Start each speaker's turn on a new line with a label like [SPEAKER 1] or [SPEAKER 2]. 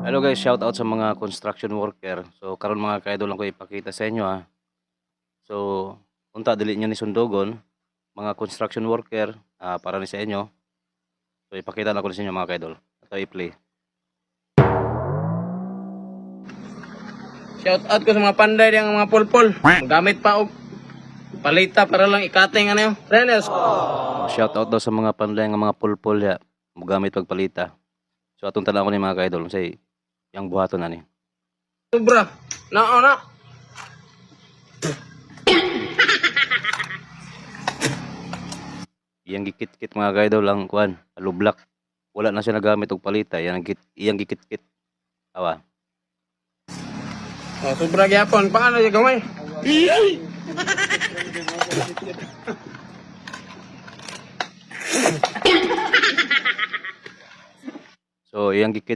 [SPEAKER 1] Hello guys, shout out sa mga construction worker. So karon mga ka-idol lang ko ipakita sa inyo ha. So unta dili nyo ni sundogon mga construction worker para ni sa inyo. So ipakita na ko sa inyo mga ka-idol. Ito i-play.
[SPEAKER 2] Shout out ko sa mga panday diyang mga pulpul. Gamit pa og palita para lang ikating ano yun. Renes.
[SPEAKER 1] Shout out daw sa mga panlay nga mga pulpul ya. Mugamit pagpalita. So atong tala ko ni mga ka-idol say yang buhaton na ni.
[SPEAKER 2] Sobra. Na.
[SPEAKER 1] Iyang gikit-kit mga ka-idol lang kuan, alublak. Wala na siya nagamit og palita, iyang gikit-kit. Awa.
[SPEAKER 2] Oh, sobra gyapon. Paano siya gamay?
[SPEAKER 1] So iyang gikit